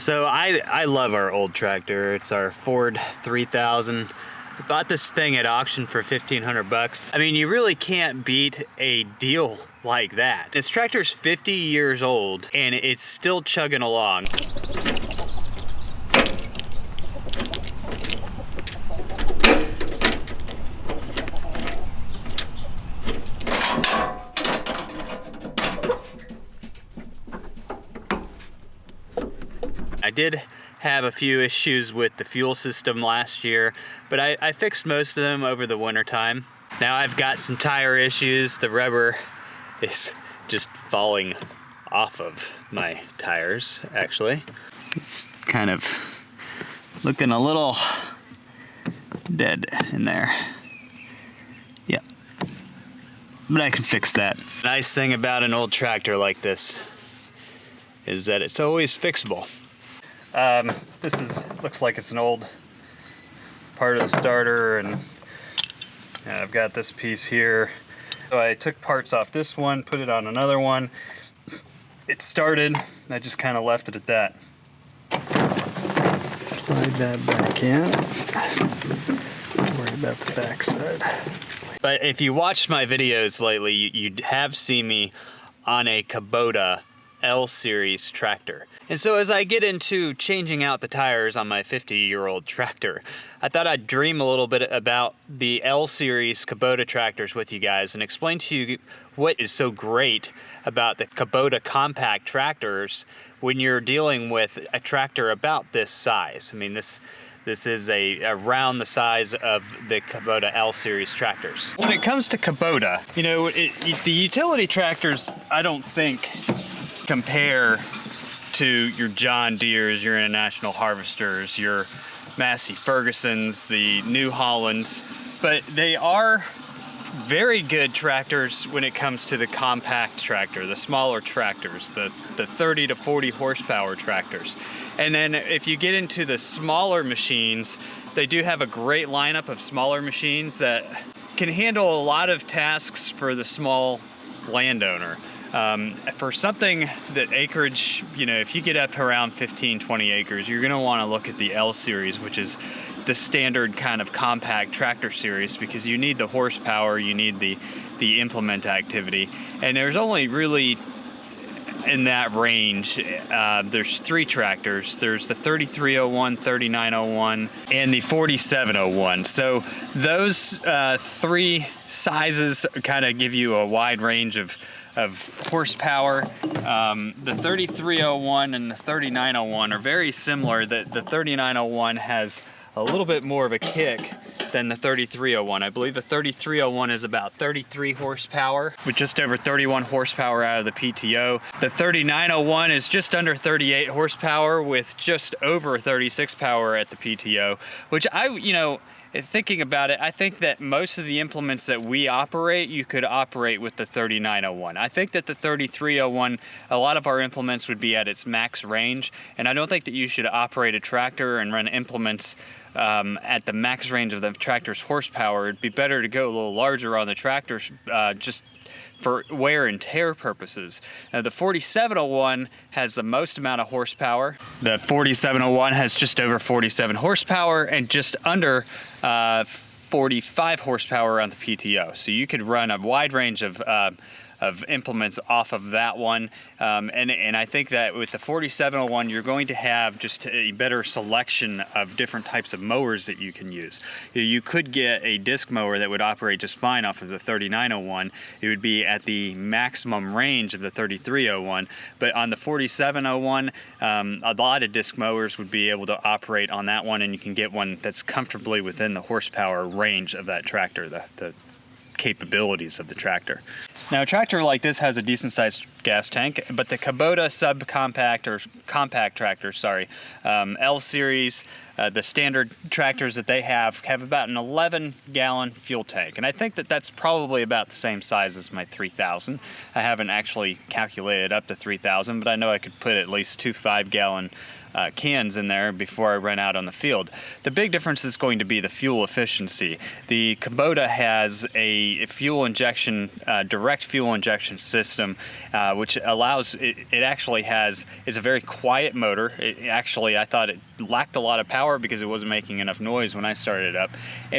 So I love our old tractor. It's our Ford 3000. I bought this thing at auction for 1,500 bucks. I mean, you really can't beat a deal like that. This tractor's 50 years old and it's still chugging along. I did have a few issues with the fuel system last year, but I fixed most of them over the winter time. Now I've got some tire issues. The rubber is just falling off of my tires, actually. It's kind of looking a little dead in there. Yeah, but I can fix that. Nice thing about an old tractor like this is that it's always fixable. This looks like it's an old part of the starter, and I've got this piece here. So I took parts off this one, put it on another one. It started, I just kind of left it at that. Slide that back in. Don't worry about the back side. But if you watched my videos lately, you have seen me on a Kubota L Series tractor. And so as I get into changing out the tires on my 50-year-old tractor, I thought I'd dream a little bit about the L Series Kubota tractors with you guys and explain to you what is so great about the Kubota compact tractors when you're dealing with a tractor about this size. I mean, this is around the size of the Kubota L Series tractors. When it comes to Kubota, you know, the utility tractors, I don't think compare to your John Deeres, your International Harvesters, your Massey Fergusons, the New Hollands, but they are very good tractors when it comes to the compact tractor, the smaller tractors, the 30 to 40 horsepower tractors. And then if you get into the smaller machines, they do have a great lineup of smaller machines that can handle a lot of tasks for the small landowner. For something that acreage, you know, if you get up to around 15, 20 acres, you're gonna wanna look at the L Series, which is the standard kind of compact tractor series, because you need the horsepower, you need the implement activity. And there's only really, in that range, there's three tractors. There's the 3301, 3901, and the 4701. So those three sizes kind of give you a wide range of horsepower. The 3301 and the 3901 are very similar. The 3901 has a little bit more of a kick than the 3301. I believe the 3301 is about 33 horsepower with just over 31 horsepower out of the PTO. The 3901 is just under 38 horsepower with just over 36 power at the PTO, which thinking about it, I think that most of the implements that we operate, you could operate with the 3901. I think that the 3301, a lot of our implements would be at its max range, and I don't think that you should operate a tractor and run implements at the max range of the tractor's horsepower. It'd be better to go a little larger on the tractors, just for wear and tear purposes. Now, the 4701 has the most amount of horsepower. The 4701 has just over 47 horsepower and just under 45 horsepower on the PTO. So you could run a wide range of implements off of that one. And I think that with the 4701, you're going to have just a better selection of different types of mowers that you can use. You could get a disc mower that would operate just fine off of the 3901. It would be at the maximum range of the 3301. But on the 4701, a lot of disc mowers would be able to operate on that one, and you can get one that's comfortably within the horsepower range of that tractor, the capabilities of the tractor. Now, a tractor like this has a decent sized gas tank, but the Kubota subcompact or compact tractors, L Series, the standard tractors that they have about an 11-gallon fuel tank. And I think that that's probably about the same size as my 3000. I haven't actually calculated up to 3000, but I know I could put at least two 5-gallon cans in there before I run out on the field. The big difference is going to be the fuel efficiency. The Kubota has a fuel injection, direct fuel injection system, which allows, it actually is a very quiet motor. Actually, I thought it lacked a lot of power because it wasn't making enough noise when I started it up.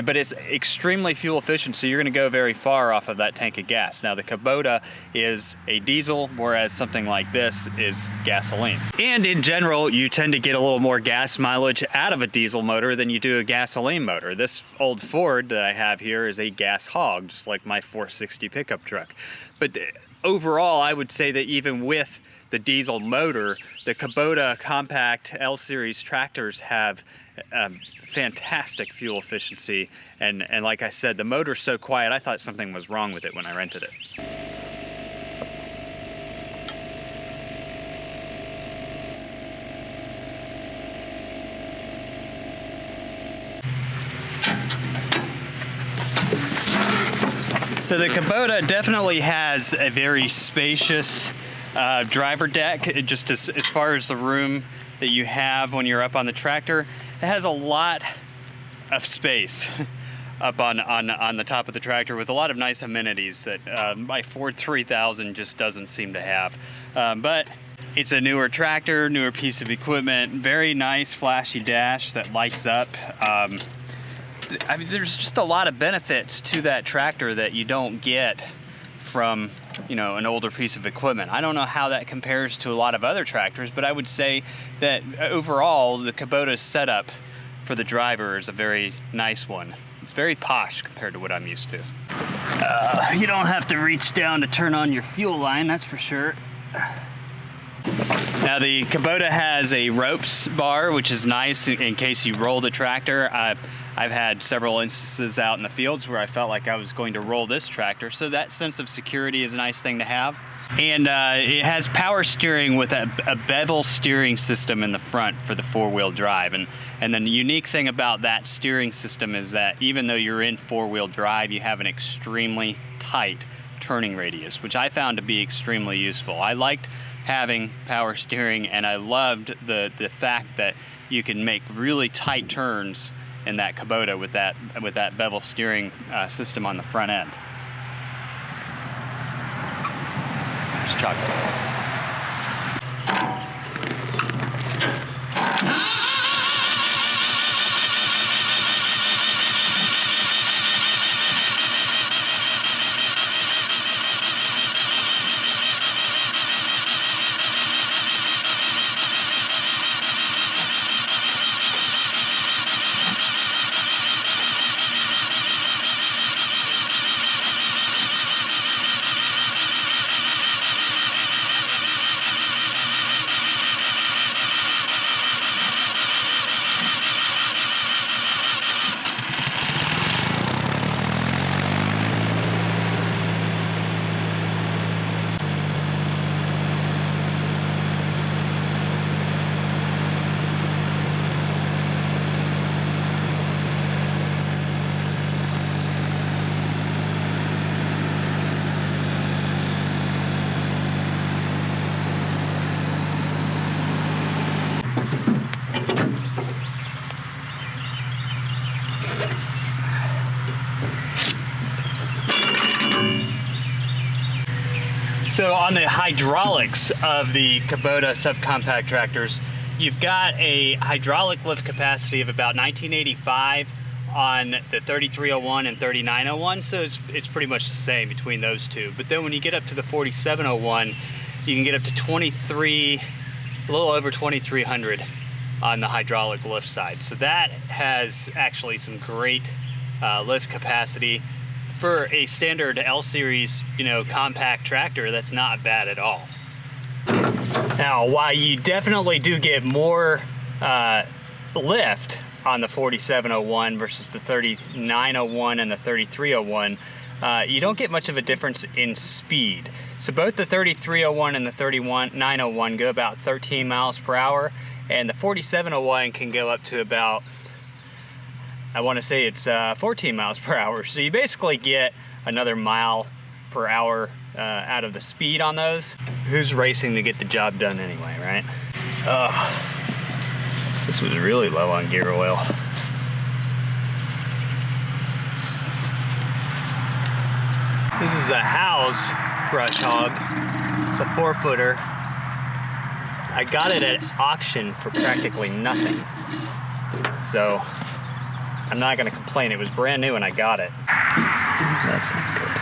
But it's extremely fuel efficient, so you're going to go very far off of that tank of gas. Now the Kubota is a diesel, whereas something like this is gasoline. And in general, you tend to get a little more gas mileage out of a diesel motor than you do a gasoline motor. This old Ford that I have here is a gas hog, just like my 460 pickup truck. But overall, I would say that even with the diesel motor, the Kubota compact L Series tractors have fantastic fuel efficiency. And like I said, the motor's so quiet, I thought something was wrong with it when I rented it. So the Kubota definitely has a very spacious driver deck, just as far as the room that you have when you're up on the tractor. It has a lot of space up on the top of the tractor with a lot of nice amenities that my Ford 3000 just doesn't seem to have. But it's a newer tractor, newer piece of equipment, very nice flashy dash that lights up. I mean, there's just a lot of benefits to that tractor that you don't get from, you know, an older piece of equipment. I don't know how that compares to a lot of other tractors, but I would say that overall the Kubota's setup for the driver is a very nice one. It's very posh compared to what I'm used to. You don't have to reach down to turn on your fuel line, that's for sure. Now the Kubota has a ropes bar, which is nice in case you roll the tractor. I've had several instances out in the fields where I felt like I was going to roll this tractor, so that sense of security is a nice thing to have. And it has power steering with a bevel steering system in the front for the four-wheel drive. And then the unique thing about that steering system is that even though you're in four-wheel drive, you have an extremely tight turning radius, which I found to be extremely useful. I liked having power steering, and I loved the fact that you can make really tight turns in that Kubota with that bevel steering system on the front end. There's chocolate. So on the hydraulics of the Kubota subcompact tractors, you've got a hydraulic lift capacity of about 1985 on the 3301 and 3901, so it's pretty much the same between those two. But then when you get up to the 4701, you can get up to a little over 2300 on the hydraulic lift side. So that has actually some great lift capacity. For a standard L Series, compact tractor, that's not bad at all. Now, while you definitely do get more lift on the 4701 versus the 3901 and the 3301, you don't get much of a difference in speed. So both the 3301 and the 3901 go about 13 miles per hour, and the 4701 can go up to about, I want to say it's 14 miles per hour. So you basically get another mile per hour out of the speed on those. Who's racing to get the job done anyway, right? This was really low on gear oil. This is a House brush hog. It's a 4-footer. I got it at auction for practically nothing. So I'm not gonna complain. It was brand new when I got it. That's not good.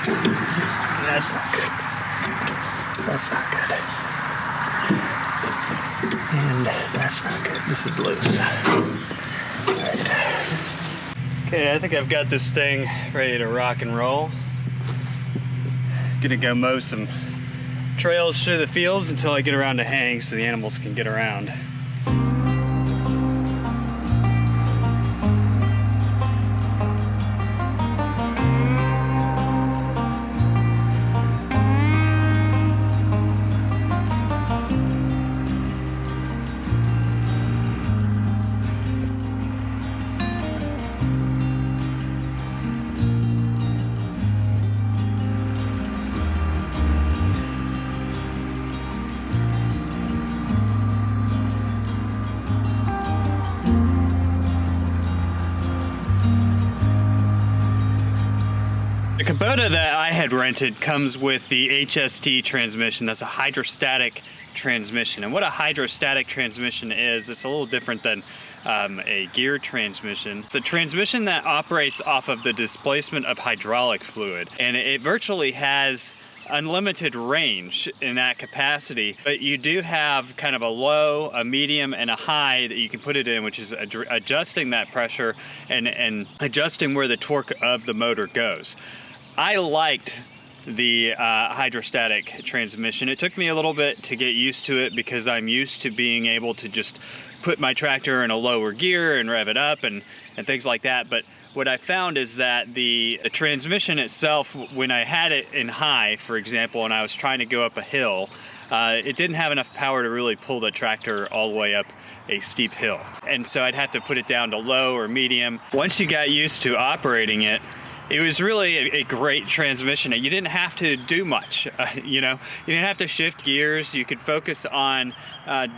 That's not good. That's not good. And that's not good. This is loose. All right. Okay, I think I've got this thing ready to rock and roll. Gonna go mow some trails through the fields until I get around to hang so the animals can get around. The Kubota that I had rented comes with the HST transmission. That's a hydrostatic transmission. And what a hydrostatic transmission is, it's a little different than a gear transmission. It's a transmission that operates off of the displacement of hydraulic fluid. And it virtually has unlimited range in that capacity, but you do have kind of a low, a medium, and a high that you can put it in, which is adjusting that pressure and adjusting where the torque of the motor goes. I liked the hydrostatic transmission. It took me a little bit to get used to it because I'm used to being able to just put my tractor in a lower gear and rev it up and things like that. But what I found is that the transmission itself, when I had it in high, for example, and I was trying to go up a hill, it didn't have enough power to really pull the tractor all the way up a steep hill. And so I'd have to put it down to low or medium. Once you got used to operating it, it was really a great transmission. You didn't have to do much, you know? You didn't have to shift gears. You could focus on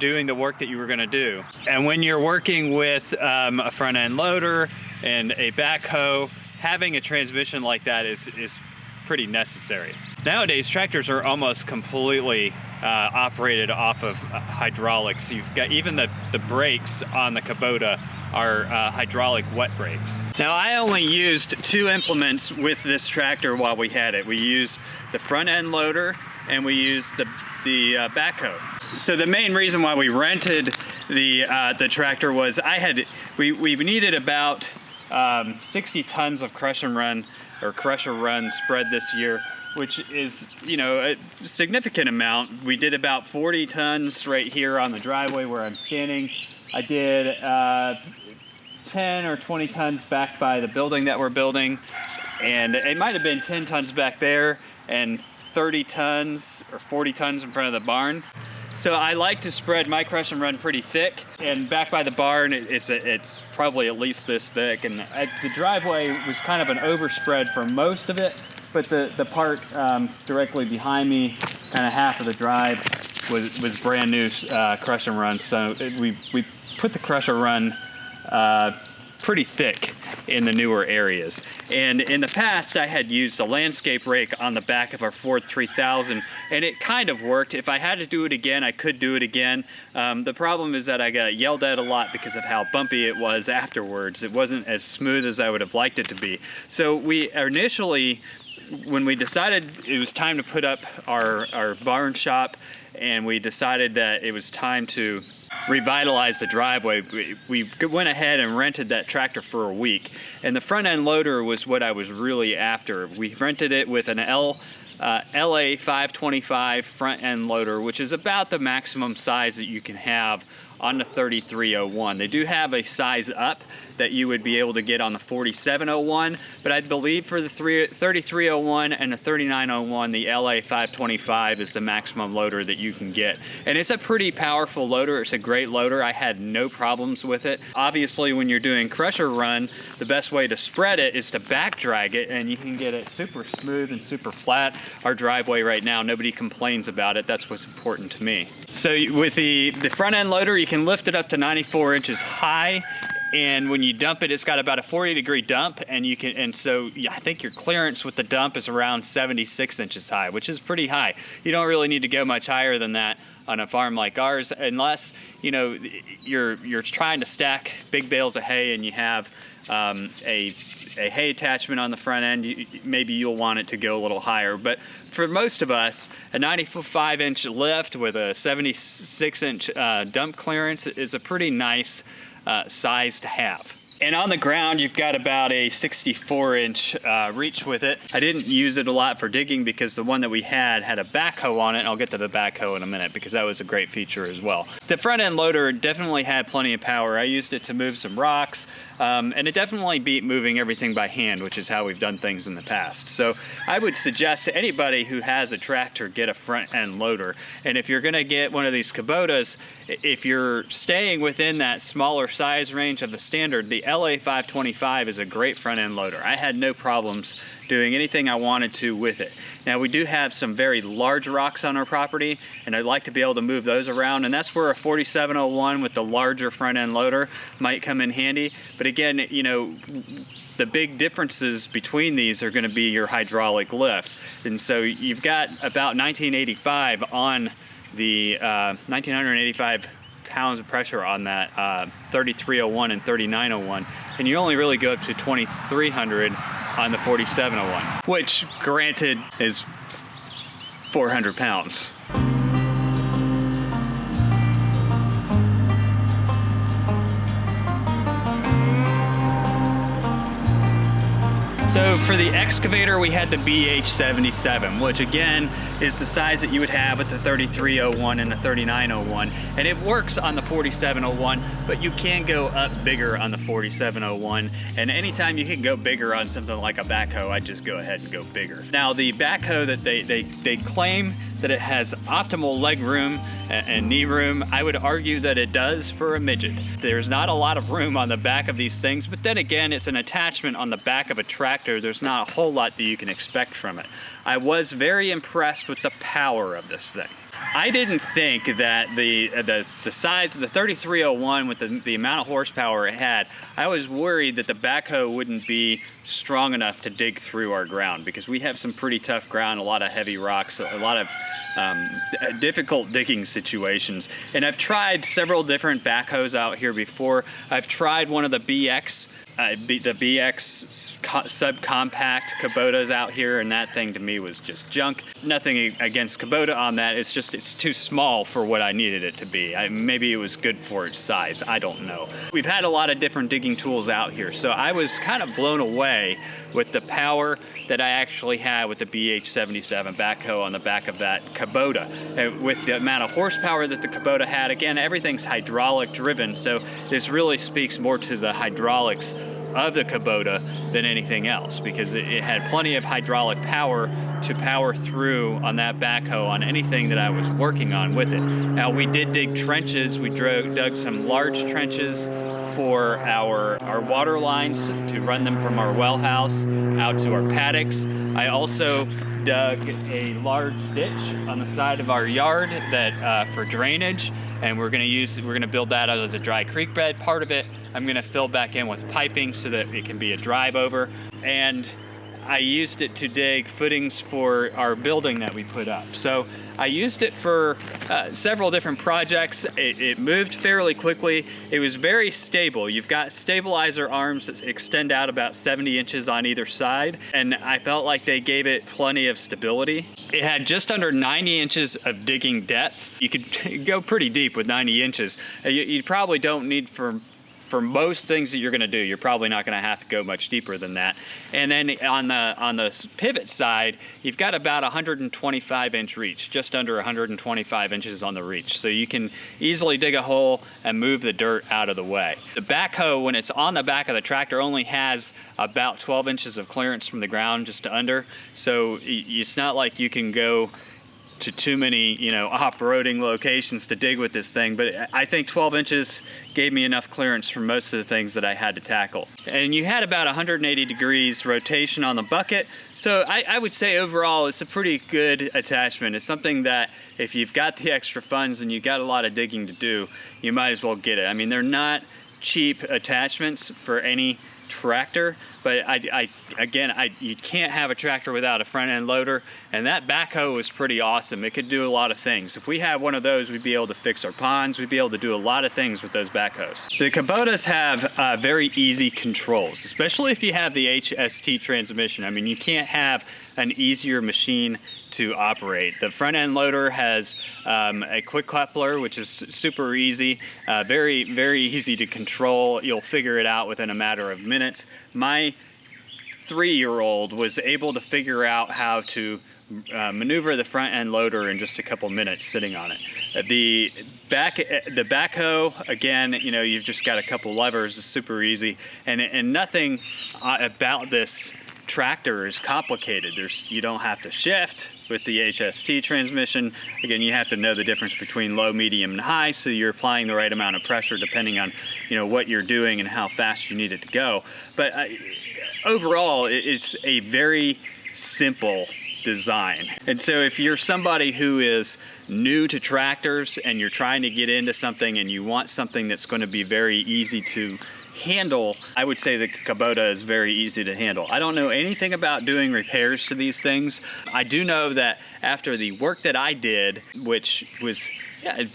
doing the work that you were gonna do. And when you're working with a front end loader and a backhoe, having a transmission like that is pretty necessary. Nowadays, tractors are almost completely operated off of hydraulics. You've got even the brakes on the Kubota are hydraulic wet brakes. Now, I only used 2 implements with this tractor while we had it. We used the front end loader and we used the backhoe. So the main reason why we rented the tractor was we needed about 60 tons of crush and run or crusher run spread this year, which is, you know, a significant amount. We did about 40 tons right here on the driveway where I'm standing. I did 10 or 20 tons back by the building that we're building, and it might have been 10 tons back there and 30 tons or 40 tons in front of the barn. So I like to spread my crush and run pretty thick, and back by the barn it's probably at least this thick, and the driveway was kind of an overspread for most of it, but the part directly behind me, kind of half of the drive, was brand new crush and run. So we put the crusher run pretty thick in the newer areas. And in the past, I had used a landscape rake on the back of our Ford 3000, and it kind of worked. If I had to do it again, I could do it again. The problem is that I got yelled at a lot because of how bumpy it was afterwards. It wasn't as smooth as I would have liked it to be. So we initially, when we decided it was time to put up our barn shop, and we decided that it was time to revitalize the driveway, we went ahead and rented that tractor for a week. And the front end loader was what I was really after. We rented it with an LA 525 front end loader, which is about the maximum size that you can have on the 3301. They do have a size up that you would be able to get on the 4701, but I believe for the 3301 and the 3901, the LA 525 is the maximum loader that you can get. And it's a pretty powerful loader. It's a great loader. I had no problems with it. Obviously, when you're doing crusher run, the best way to spread it is to back drag it, and you can get it super smooth and super flat. Our driveway right now, nobody complains about it. That's what's important to me. So with the front end loader, you you can lift it up to 94 inches high. And when you dump it, it's got about a 40-degree dump, and so I think your clearance with the dump is around 76 inches high, which is pretty high. You don't really need to go much higher than that on a farm like ours, unless you're trying to stack big bales of hay and you have a hay attachment on the front end. Maybe you'll want it to go a little higher, but for most of us, a 95-inch lift with a 76-inch dump clearance is a pretty nice size to have. And on the ground, you've got about a 64-inch reach with it. I didn't use it a lot for digging because the one that we had a backhoe on it, and I'll get to the backhoe in a minute because that was a great feature as well. The front end loader definitely had plenty of power. I used it to move some rocks, and it definitely beat moving everything by hand, which is how we've done things in the past. So I would suggest to anybody who has a tractor, get a front end loader. And if you're gonna get one of these Kubotas, if you're staying within that smaller size range of the standard, the LA 525 is a great front end loader. I had no problems doing anything I wanted to with it. Now we do have some very large rocks on our property, and I'd like to be able to move those around, and that's where a 4701 with the larger front end loader might come in handy. But again, the big differences between these are going to be your hydraulic lift. And so you've got about 1985 on the 1985 pounds of pressure on that 3301 and 3901, and you only really go up to 2300 on the 4701, which granted is 400 pounds. So for the excavator, we had the BH77, which again is the size that you would have with the 3301 and the 3901. And it works on the 4701, but you can go up bigger on the 4701. And anytime you can go bigger on something like a backhoe, I just go ahead and go bigger. Now the backhoe that they claim that it has optimal leg room and knee room, I would argue that it does for a midget. There's not a lot of room on the back of these things, but then again, it's an attachment on the back of a tractor. There's not a whole lot that you can expect from it. I was very impressed with the power of this thing. I didn't think that the size of the 3301 with the amount of horsepower it had, I was worried that the backhoe wouldn't be strong enough to dig through our ground, because we have some pretty tough ground, a lot of heavy rocks, a lot of difficult digging situations. And I've tried several different backhoes out here before. I've tried one of the BX subcompact Kubotas out here, and that thing to me was just junk. Nothing against Kubota on that, it's just it's too small for what I needed it to be. Maybe it was good for its size, I don't know. We've had a lot of different digging tools out here, so I was kind of blown away with the power that I actually had with the BH77 backhoe on the back of that Kubota. With the amount of horsepower that the Kubota had, again, everything's hydraulic driven, so this really speaks more to the hydraulics of the Kubota than anything else, because it had plenty of hydraulic power to power through on that backhoe on anything that I was working on with it. Now we did dig trenches. We dug some large trenches for our water lines to run them from our well house out to our paddocks. I also dug a large ditch on the side of our yard that for drainage, and we're gonna build that out as a dry creek bed. Part of it I'm gonna fill back in with piping so that it can be a drive over, and I used it to dig footings for our building that we put up. So I used it for several different projects. It moved fairly quickly. It was very stable. You've got stabilizer arms that extend out about 70 inches on either side, and I felt like they gave it plenty of stability. It had just under 90 inches of digging depth. You could go pretty deep with 90 inches. You probably don't need for most things that you're gonna do, you're probably not gonna have to go much deeper than that. And then on the pivot side, you've got about 125-inch reach, just under 125 inches on the reach. So you can easily dig a hole and move the dirt out of the way. The backhoe, when it's on the back of the tractor, only has about 12 inches of clearance from the ground, just to under. So it's not like you can go to too many, you know, off-roading locations to dig with this thing, but I think 12 inches gave me enough clearance for most of the things that I had to tackle. And you had about 180 degrees rotation on the bucket, so I would say overall it's a pretty good attachment. It's something that if you've got the extra funds and you've got a lot of digging to do, you might as well get it. I mean, they're not cheap attachments for any tractor, but you can't have a tractor without a front end loader, and that backhoe was pretty awesome. It could do a lot of things. If we had one of those, we'd be able to fix our ponds, we'd be able to do a lot of things with those backhoes. The Kubotas have very easy controls, especially if you have the HST transmission. I mean, you can't have an easier machine to operate. The front end loader has a quick coupler, which is super easy, very, very easy to control. You'll figure it out within a matter of minutes. My 3-year-old was able to figure out how to maneuver the front end loader in just a couple minutes sitting on it. The backhoe, again, you know, you've just got a couple levers. It's super easy, and nothing about this tractor is complicated. You don't have to shift with the HST transmission. Again, you have to know the difference between low, medium, and high, so you're applying the right amount of pressure depending on, you know, what you're doing and how fast you need it to go. But overall, it's a very simple design. And so if you're somebody who is new to tractors and you're trying to get into something and you want something that's going to be very easy to handle, I would say the Kubota is very easy to handle. I don't know anything about doing repairs to these things. I do know that after the work that I did, which was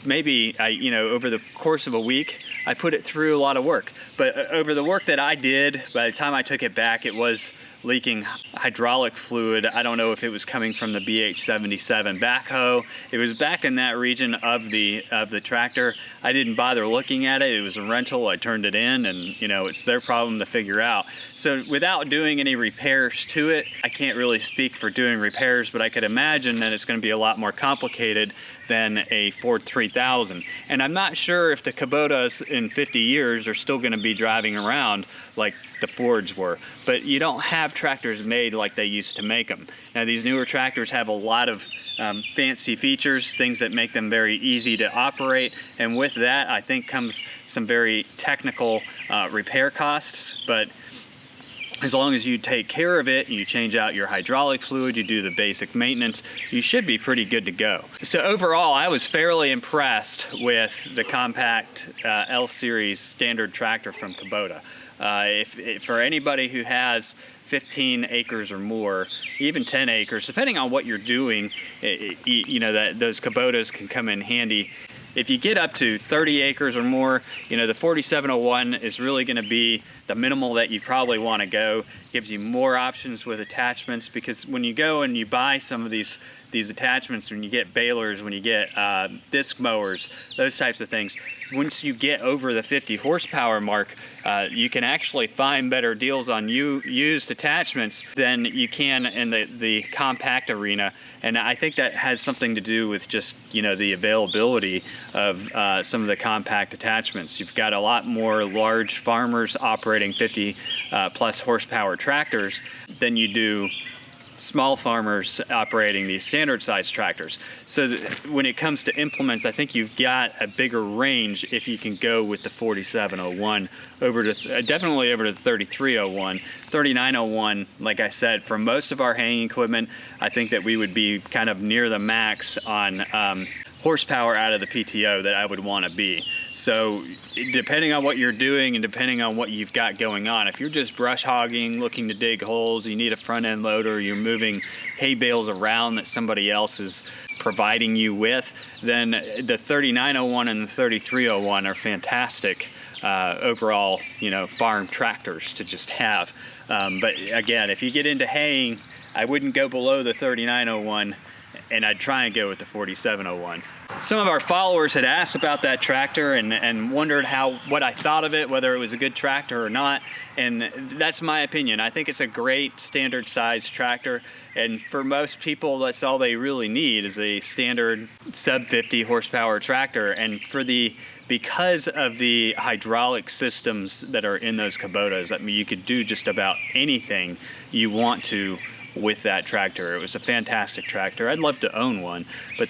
maybe over the course of a week, I put it through a lot of work. But over the work that I did, by the time I took it back, it was leaking hydraulic fluid. I don't know if it was coming from the BH77 backhoe. It was back in that region of the tractor. I didn't bother looking at it. It was a rental. I turned it in, and you know, it's their problem to figure out. So without doing any repairs to it, I can't really speak for doing repairs, but I could imagine that it's going to be a lot more complicated than a Ford 3000. And I'm not sure if the Kubotas in 50 years are still going to be driving around like the Fords were. But you don't have tractors made like they used to make them. Now these newer tractors have a lot of fancy features, things that make them very easy to operate. And with that, I think comes some very technical repair costs. But as long as you take care of it, you change out your hydraulic fluid, you do the basic maintenance, you should be pretty good to go. So overall, I was fairly impressed with the compact L Series standard tractor from Kubota. For anybody who has 15 acres or more, even 10 acres, depending on what you're doing, those Kubotas can come in handy. If you get up to 30 acres or more, you know, the 4701 is really going to be the minimal that you probably want to go. Gives you more options with attachments, because when you go and you buy some of these attachments, when you get balers, when you get disc mowers, those types of things, once you get over the 50 horsepower mark, you can actually find better deals on used attachments than you can in the compact arena. And I think that has something to do with just, you know, the availability of some of the compact attachments. You've got a lot more large farmers operating 50 plus horsepower tractors than you do small farmers operating these standard size tractors. So when it comes to implements, I think you've got a bigger range if you can go with the 4701 definitely over to the 3301. 3901, like I said, for most of our hanging equipment, I think that we would be kind of near the max on horsepower out of the PTO that I would want to be. So depending on what you're doing and depending on what you've got going on, if you're just brush hogging, looking to dig holes, you need a front end loader, you're moving hay bales around that somebody else is providing you with, then the 3901 and the 3301 are fantastic overall, you know, farm tractors to just have. But again, if you get into haying, I wouldn't go below the 3901, and I'd try and go with the 4701. Some of our followers had asked about that tractor and wondered what I thought of it, whether it was a good tractor or not, and that's my opinion. I think it's a great standard size tractor, and for most people, that's all they really need is a standard sub 50 horsepower tractor. And because of the hydraulic systems that are in those Kubotas, I mean, you could do just about anything you want to with that tractor. It was a fantastic tractor. I'd love to own one, but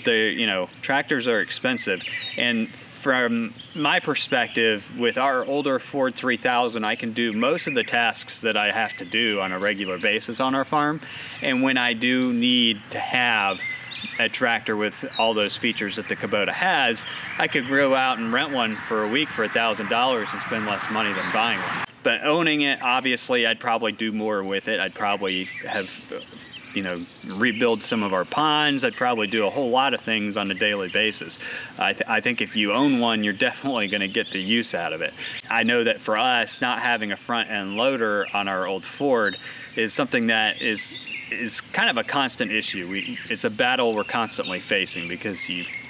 tractors are expensive. And from my perspective, with our older Ford 3000, I can do most of the tasks that I have to do on a regular basis on our farm. And when I do need to have a tractor with all those features that the Kubota has, I could go out and rent one for a week for $1,000 and spend less money than buying one. But owning it, obviously, I'd probably do more with it. I'd probably have rebuild some of our ponds. I'd probably do a whole lot of things on a daily basis. I think if you own one, you're definitely going to get the use out of it. I know that for us, not having a front end loader on our old Ford is something that is kind of a constant issue. It's a battle we're constantly facing because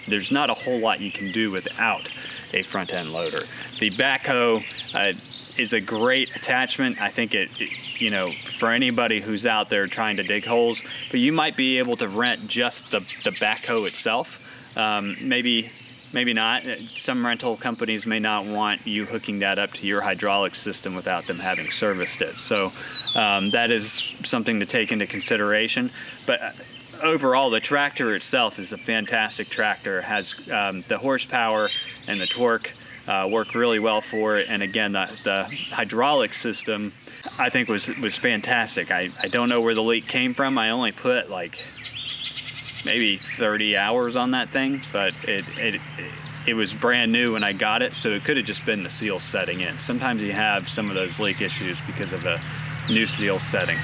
there's not a whole lot you can do without a front end loader. The Backhoe is a great attachment. I think it for anybody who's out there trying to dig holes, but you might be able to rent just the Backhoe itself. Maybe not. Some rental companies may not want you hooking that up to your hydraulic system without them having serviced it. So that is something to take into consideration. But overall, the tractor itself is a fantastic tractor. It has the horsepower and the torque work really well for it, and again, the hydraulic system I think was fantastic. I don't know where the leak came from. I only put like maybe 30 hours on that thing, but it was brand new when I got it, so it could have just been the seal setting in. Sometimes you have some of those leak issues because of the new seal setting.